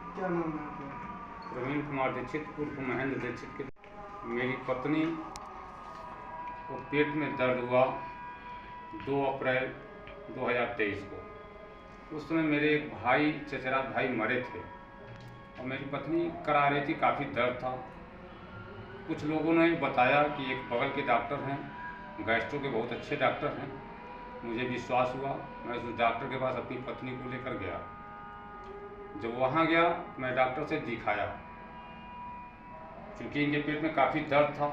क्या नाम है आपका? प्रवीण कुमार दीक्षित उर्फ महेंद्र दीक्षित के। मेरी पत्नी को पेट में दर्द हुआ 2 अप्रैल 2023 को। उस समय मेरे एक भाई, चचेरा भाई मरे थे और मेरी पत्नी करा रही थी, काफ़ी दर्द था। कुछ लोगों ने बताया कि एक बगल के डॉक्टर हैं, गैस्ट्रो के बहुत अच्छे डॉक्टर हैं। मुझे विश्वास हुआ, मैं उस डॉक्टर के पास अपनी पत्नी को लेकर गया। जब वहाँ गया मैं डॉक्टर से दिखाया, क्योंकि इनके पेट में काफ़ी दर्द था,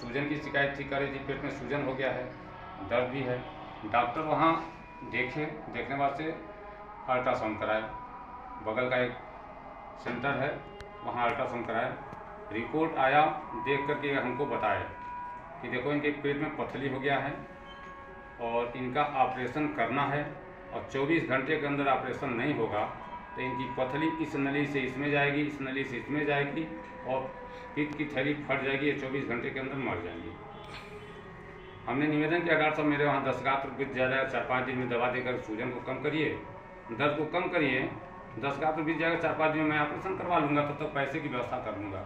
सूजन की शिकायत थी, कह रही थी पेट में सूजन हो गया है, दर्द भी है। डॉक्टर वहाँ देखने बाद से अल्ट्रासाउंड कराया, बगल का एक सेंटर है वहाँ अल्ट्रासाउंड कराया। रिपोर्ट आया, देख करके हमको बताया कि देखो इनके पेट में पथरी हो गया है और इनका ऑपरेशन करना है, और 24 घंटे के अंदर ऑपरेशन नहीं होगा तो इनकी पथरी इस नली से इसमें जाएगी, इस नली से इसमें जाएगी और पित्त की थैली फट जाएगी, ये 24 घंटे के अंदर मर जाएंगी। हमने निवेदन किया, डॉक्टर साहब मेरे वहाँ 10 गांठ बीत जाएगा, 4-5 दिन में दवा देकर सूजन को कम करिए, दर्द को कम करिए। 10 गांठ बीत जाएगा, 4-5 दिन में मैं ऑपरेशन करवा लूँगा, तब तक पैसे की व्यवस्था कर लूँगा।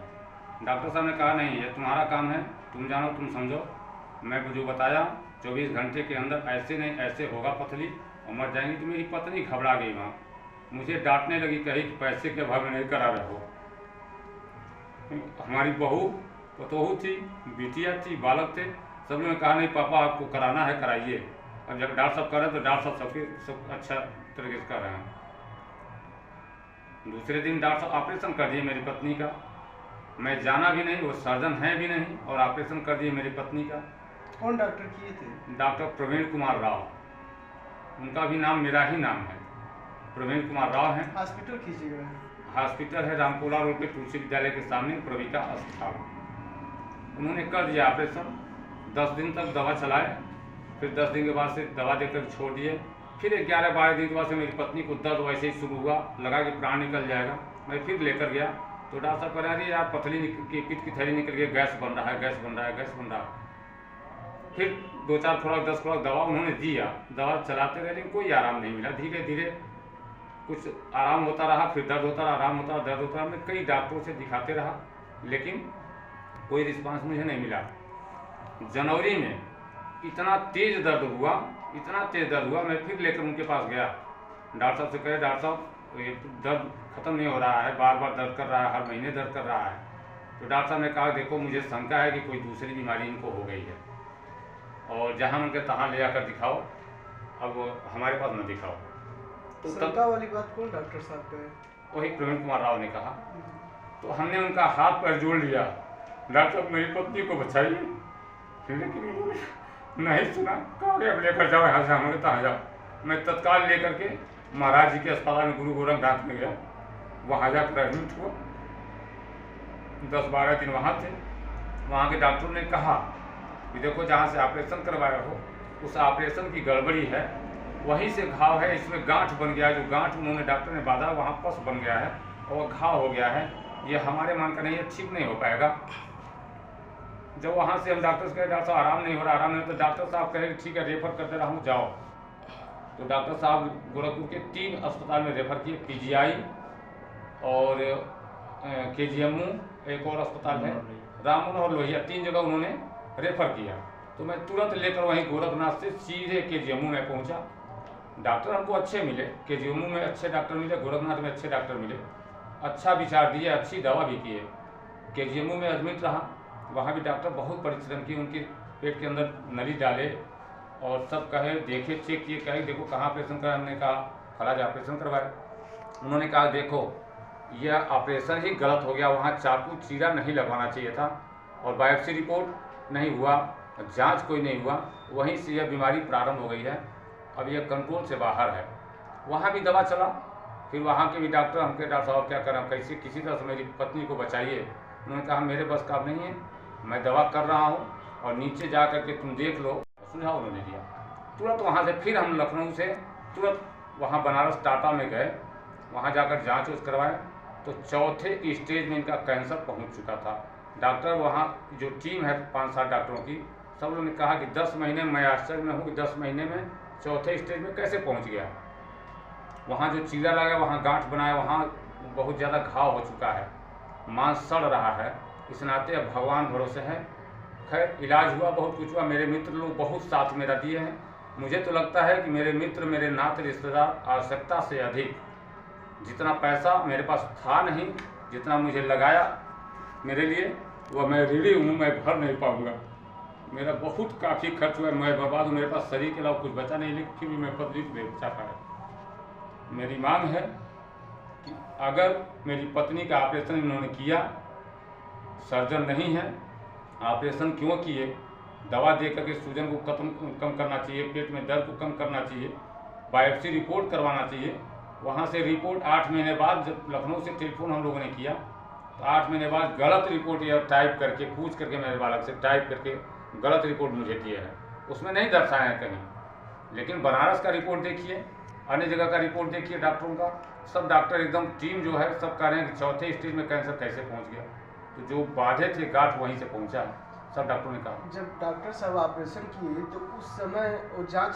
डॉक्टर साहब ने कहा नहीं, ये तुम्हारा काम है, तुम जानो, तुम समझो। मैं जो बताया 24 घंटे के अंदर ऐसे नहीं ऐसे होगा पथरी और मर जाएंगी। तो मेरी पत्नी घबरा गई, वहाँ मुझे डांटने लगी, कही कि पैसे के अभाव में नहीं करा रहे हो। हमारी बहू पतोहू थी, बिटिया थी, बालक थे, सब लोगों ने कहा नहीं पापा आपको कराना है, कराइए। अब जब डॉक्टर साहब कर रहे तो डॉक्टर साहब सब अच्छा तरीके से कर रहे हैं। दूसरे दिन डॉक्टर साहब ऑपरेशन कर दिए मेरी पत्नी का। मैं जाना भी नहीं, वो सर्जन हैं भी नहीं, और ऑपरेशन कर दिए मेरी पत्नी का। कौन डॉक्टर किए थे? डॉक्टर प्रवीण कुमार राव, उनका भी नाम मेरा ही नाम है, प्रवीण कुमार राव हैं। हॉस्पिटल कीजिएगा। हॉस्पिटल है रामकोला रोड पे, तुलसी विद्यालय के सामने, प्रविका अस्पताल। उन्होंने कर दिया ऑपरेशन, 10 दिन तक दवा चलाए, फिर 10 दिन के बाद से दवा देकर छोड़ दिए। फिर 11-12 दिन के बाद से मेरी पत्नी को दर्द वैसे ही शुरू हुआ, लगा कि प्राण निकल जाएगा। मैं फिर लेकर गया तो डॉक्टर साहब कह रहे हैं यार पथरी की पित्त की थैली निकल गई, गैस बन रहा है, गैस बन रहा है, गैस बन रहा है। फिर 2-4 खुराक 10 खुराक दवा उन्होंने दिया, दवा चलाते रहे, लेकिन कोई आराम नहीं मिला। धीरे धीरे कुछ आराम होता रहा, फिर दर्द होता रहा, आराम होता रहा, दर्द होता रहा। मैं कई डॉक्टरों से दिखाते रहा, लेकिन कोई रिस्पांस मुझे नहीं मिला। जनवरी में इतना तेज दर्द हुआ, इतना तेज दर्द हुआ, मैं फिर लेकर उनके पास गया। डॉक्टर साहब से कहे डॉक्टर साहब ये दर्द खत्म नहीं हो रहा है, बार बार दर्द कर रहा है, हर महीने दर्द कर रहा है। तो डॉक्टर साहब ने कहा देखो मुझे शंका है कि कोई दूसरी बीमारी इनको हो गई है, और जहाँ उनके तहाँ ले आकर दिखाओ, अब हमारे पास न दिखाओ। तो शंका वाली बात कौन डॉक्टर साहब कहे? वही प्रवीण कुमार राव ने कहा। तो हमने उनका हाथ पैर जोड़ लिया, डॉक्टर साहब मेरी पत्नी को बचाइए, लेकिन उन्होंने नहीं सुना। कहा अब लेकर जाओ यहाँ से, हमारे तहाँ जाओ। मैं तत्काल लेकर के महाराज जी के अस्पताल में, गुरु गोरखनाथ में गया, वहाँ जाकर एडमिट हुआ। 10-12 दिन वहाँ थे। वहाँ के डॉक्टरों ने कहा कि देखो जहाँ से ऑपरेशन करवाया हो उस ऑपरेशन की गड़बड़ी है, वहीं से घाव है, इसमें गांठ बन गया है, जो गांठ उन्होंने डॉक्टर ने बांधा वहाँ पस बन गया है और घाव हो गया है, ये हमारे मन का नहीं है, ठीक नहीं हो पाएगा। जब वहाँ से हम डॉक्टर से कहे डॉक्टर साहब आराम नहीं हो रहा, आराम नहीं हो, तो डॉक्टर साहब कहे ठीक है रेफर कर दे रहा हूँ, जाओ। तो डॉक्टर साहब गोरखपुर के 3 अस्पताल में रेफर किए, PGI और KGMU, एक और अस्पताल है राम मनोहर लोहिया, 3 जगह उन्होंने रेफर किया। तो मैं तुरंत लेकर वहीं गोरखनाथ से सीधे KGMU में पहुंचा। डॉक्टर हमको अच्छे मिले, KGMU में अच्छे डॉक्टर मिले, गोरखनाथ में अच्छे डॉक्टर मिले, अच्छा विचार दिए, अच्छी दवा भी किए। KGMU में एडमिट रहा, वहाँ भी डॉक्टर बहुत परिश्रम किए, उनके पेट के अंदर नली डाले और सब कहे, देखे, चेक किए, कहे देखो कहाँ ऑपरेशन करा। हमने कहा फलाज ऑपरेशन करवाया। उन्होंने कहा देखो यह ऑपरेशन ही गलत हो गया, वहाँ चाकू चीरा नहीं लगवाना चाहिए था, और बायोप्सी रिपोर्ट नहीं हुआ, जांच कोई नहीं हुआ, वहीं से यह बीमारी प्रारंभ हो गई है, अब यह कंट्रोल से बाहर है। वहाँ भी दवा चला, फिर वहाँ के भी डॉक्टर हमके डॉक्टर साहब क्या करें, कैसे किसी तरह से मेरी पत्नी को बचाइए। उन्होंने कहा मेरे बस का नहीं है, मैं दवा कर रहा हूँ और नीचे जा करके तुम देख लो, सुझाव उन्होंने दिया। तुरंत वहाँ से फिर हम लखनऊ से तुरंत वहाँ बनारस टाटा में गए, वहाँ जाकर जाँच उच करवाए, तो 4थे स्टेज में इनका कैंसर पहुँच चुका था। डॉक्टर वहाँ जो टीम है 5-7 डॉक्टरों की, सब लोगों ने कहा कि 10 महीने में, मैं आश्चर्य में हूँ कि 10 महीने में 4थे स्टेज में कैसे पहुँच गया। वहाँ जो चीरा लगा, वहाँ गांठ बनाया, वहाँ बहुत ज़्यादा घाव हो चुका है, मांस सड़ रहा है। इस नाते अब भगवान भरोसे हैं। खैर इलाज हुआ, बहुत कुछ हुआ। मेरे मित्र लोग बहुत साथ मेरा दिए हैं। मुझे तो लगता है कि मेरे मित्र, मेरे नाते रिश्तेदार आवश्यकता से अधिक, जितना पैसा मेरे पास था नहीं, जितना मुझे लगाया मेरे लिए, वह मैं ऋणी हूँ, मैं भर नहीं पाऊँगा। मेरा बहुत काफ़ी खर्च हुआ, मैं बर्बाद हूँ। मेरे पास शरीर के अलावा कुछ बचा नहीं, लेकिन फिर भी मैं पत्नी को नहीं बचा पाया। मेरी मांग है कि अगर मेरी पत्नी का ऑपरेशन इन्होंने किया, सर्जन नहीं है, ऑपरेशन क्यों किए, दवा दे करके सूजन को कम करना चाहिए, पेट में दर्द को कम करना चाहिए, बायोप्सी रिपोर्ट करवाना चाहिए। वहाँ से रिपोर्ट 8 महीने बाद, जब लखनऊ से टेलीफोन हम लोगों ने किया तो 8 महीने बाद गलत रिपोर्ट या टाइप करके, पूछ करके मेरे बालक से टाइप करके गलत रिपोर्ट मुझे दिए है। उसमें नहीं दर्शाया है कहीं, लेकिन बनारस का रिपोर्ट देखिए, अन्य जगह का रिपोर्ट देखिए डॉक्टरों का, सब डॉक्टर एकदम टीम जो है सब कह रहे हैं कि चौथे स्टेज में कैंसर कैसे पहुँच गया। तो जो बाधे थे गांठ वहीं से पहुँचा है, सब डॉक्टरों ने कहा। जब डॉक्टर साहब ऑपरेशन किए तो उस समय वो जांच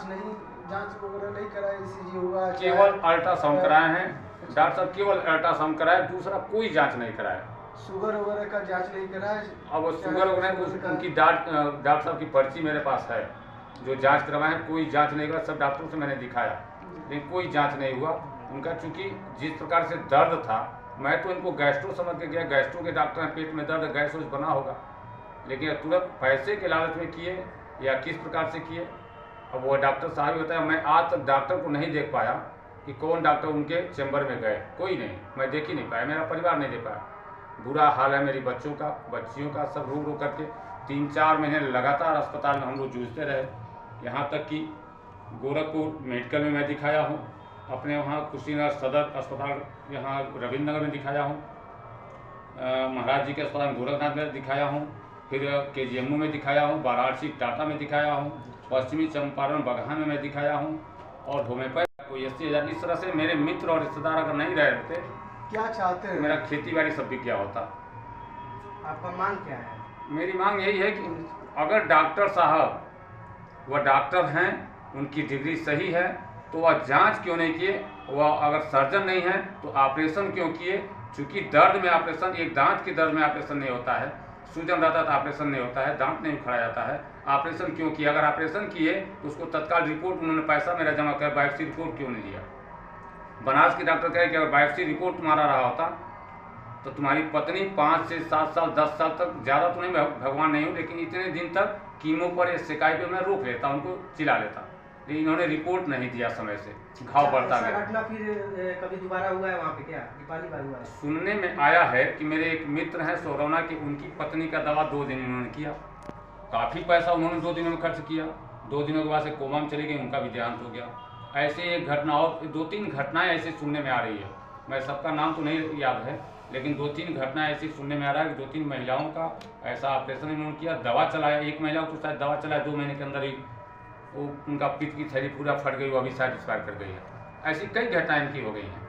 वगैरह नहीं कराए, ECG हुआ, केवल अल्ट्रासाउंड कराए हैं डॉक्टर साहब, केवल अल्ट्रासाउंड कराए, दूसरा कोई जांच नहीं कराया। शुगर वगैरह का जांच नहीं कराया। अब वो शुगर वगैरह उनकी डॉक्टर साहब की पर्ची मेरे पास है, जो जांच करवाए हैं, कोई जांच नहीं करा। सब डॉक्टरों से मैंने दिखाया, लेकिन कोई जांच नहीं हुआ उनका। चूँकि जिस प्रकार से दर्द था, मैं तो इनको गैस्ट्रो समझ के गया, गैस्ट्रो के डॉक्टर हैं, पेट में दर्द, गैस वैस बना होगा, लेकिन तुरंत पैसे के लालच में किए या किस प्रकार से किए, अब वो डॉक्टर साहब ही होता है। मैं आज तक डॉक्टर को नहीं देख पाया कि कौन डॉक्टर उनके चैम्बर में गए, कोई नहीं, मैं देख ही नहीं पाया, मेरा परिवार नहीं देख पाया। बुरा हाल है मेरी बच्चों का, बच्चियों का, सब रो रो करके 3-4 महीने लगातार अस्पताल में हम लोग जूझते रहे। यहाँ तक कि गोरखपुर मेडिकल में मैं दिखाया हूँ, अपने वहाँ कुशीनगर सदर अस्पताल, यहाँ रविंद्र नगर में दिखाया हूँ, महाराज जी के अस्पताल गोरखनाथ में दिखाया हूँ, फिर KGMU में दिखाया हूँ, वाराणसी टाटा में दिखाया हूँ, पश्चिमी चंपारण बगहा में मैं दिखाया हूँ, और होम्योपैथ कोई 80,000। इस तरह से मेरे मित्र और रिश्तेदार अगर नहीं रहे होते, क्या चाहते हैं? मेरा खेती बाड़ी सब बिक गया होता। आपका मांग क्या है? मेरी मांग यही है कि अगर डॉक्टर साहब वह डॉक्टर हैं, उनकी डिग्री सही है, तो वह जांच क्यों नहीं किए? वह अगर सर्जन नहीं है तो ऑपरेशन क्यों किए? चूँकि दर्द में ऑपरेशन, एक दांत के दर्द में ऑपरेशन नहीं होता है, सूजन रहता तो ऑपरेशन नहीं होता है, दांत नहीं उखाड़ा जाता है। ऑपरेशन क्यों किया? अगर ऑपरेशन किए तो उसको तत्काल रिपोर्ट, उन्होंने पैसा मेरा जमा कर बायोप्सी रिपोर्ट क्यों नहीं दिया? बनारस के डॉक्टर कहे कि अगर बायोप्सी रिपोर्ट तुम्हारा रहा होता तो तुम्हारी पत्नी 5 से 7 साल 10 साल तक, ज़्यादा तो नहीं, भगवान नहीं हूँ, लेकिन इतने दिन तक कीमो पर या शिकायत पर मैं रोक लेता, उनको चिल्ला लेता, लेकिन इन्होंने रिपोर्ट नहीं दिया समय से, घाव बढ़ता गया। घटना फिर कभी दोबारा हुआ है वहाँ पे क्या? दीपावली बार हुआ है? सुनने में आया है कि मेरे एक मित्र हैं सोरौना की, उनकी पत्नी का दवा 2 दिन इन्होंने किया, काफ़ी पैसा उन्होंने 2 दिनों में खर्च किया, 2 दिनों के बाद से कोमा में चली गई, उनका भी देहांत हो गया। ऐसे एक घटना और 2-3 घटनाएं ऐसे सुनने में आ रही है, मैं सबका नाम तो नहीं याद है, लेकिन 2-3 घटनाएं ऐसी सुनने में आ रहा है कि 2-3 महिलाओं का ऐसा ऑपरेशन इन्होंने किया, दवा चलाया, एक महिला को तो शायद दवा चलाया 2 महीने के अंदर ही वो उनका पित्त की थैली पूरा फट गई, वो अभी शायद एक्सपायर कर गई है। ऐसी कई घटनाएं इनकी हो गई हैं।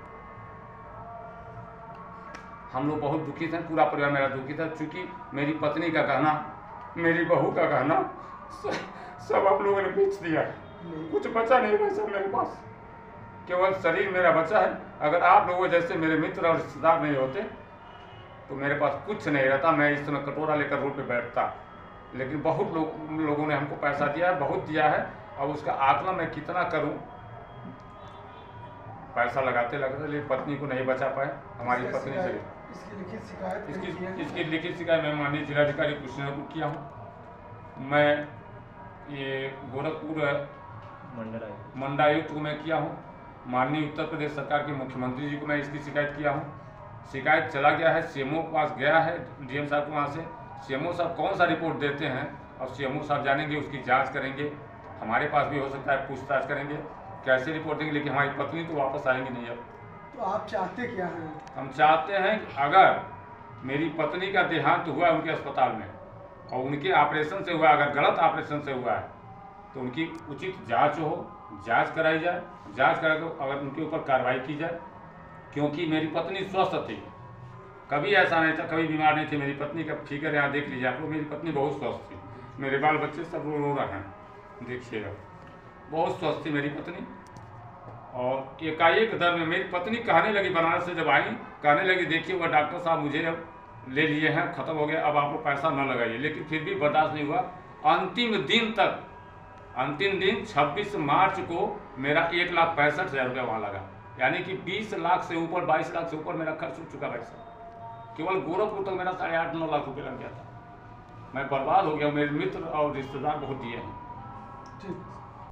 हम लोग बहुत दुखी थे, पूरा परिवार मेरा दुखी था, चूँकि मेरी पत्नी का गहना, मेरी बहू का गहना सब आप लोगों ने बेच दिया है, कुछ बचा नहीं पैसा मेरे पास, केवल शरीर मेरा बचा है। अगर आप लोगों जैसे मेरे मित्र और रिश्तेदार नहीं होते तो मेरे पास कुछ नहीं रहता, मैं इस समय कटोरा लेकर रोड पे बैठता। लेकिन बहुत लोगों ने हमको पैसा दिया है, बहुत दिया है, अब उसका आकलन मैं कितना करूं, पैसा लगाते लेकिन पत्नी को नहीं बचा पाए। हमारी पत्नी से इसकी लिखित शिकायत इसकी लिखित शिकायत मैं माननीय जिलाधिकारी कुशीनगर को किया हूँ, मैं ये गोरखपुर मंडलायुक्त को मैं किया हूँ, माननीय उत्तर प्रदेश सरकार के मुख्यमंत्री जी को मैं इसकी शिकायत किया हूँ। शिकायत चला गया है, CMO के पास गया है, DM साहब को, वहाँ से CMO साहब कौन सा रिपोर्ट देते हैं, और CMO साहब जानेंगे, उसकी जांच करेंगे, हमारे पास भी हो सकता है पूछताछ करेंगे, कैसे रिपोर्ट देंगे, लेकिन हमारी पत्नी तो वापस आएंगी नहीं। अब तो आप चाहते क्या हैं? हम चाहते हैं कि अगर मेरी पत्नी का देहांत हुआ है उनके अस्पताल में और उनके ऑपरेशन से हुआ, अगर गलत ऑपरेशन से हुआ है तो उनकी उचित जांच हो, जांच कराई जाए, जांच करा कर अगर उनके ऊपर कार्रवाई की जाए, क्योंकि मेरी पत्नी स्वस्थ थी, कभी ऐसा नहीं था, कभी बीमार नहीं थी मेरी पत्नी का फिगर यहाँ देख लीजिए आप लोग, मेरी पत्नी बहुत स्वस्थ थी, मेरे बाल बच्चे सब रो रहे हैं, देखिएगा, बहुत स्वस्थ थी मेरी पत्नी। और एकाएक दर्द में मेरी पत्नी कहने लगी, बनारस से जब आई, कहने लगी देखिए वह डॉक्टर साहब मुझे अब ले लिए हैं, ख़त्म हो गया, अब आप लोग पैसा न लगाइए। लेकिन फिर भी बर्दाश्त नहीं हुआ। अंतिम दिन 26 मार्च को मेरा 1,65,000 रुपया वहाँ लगा, यानी कि 20 लाख से ऊपर, 22 लाख से ऊपर मेरा खर्च हो चुका भाई साहब। केवल गोरखपुर तक मेरा 8.5-9 लाख रुपये लग गया था। मैं बर्बाद हो गया। मेरे मित्र और रिश्तेदार बहुत दिए हैं।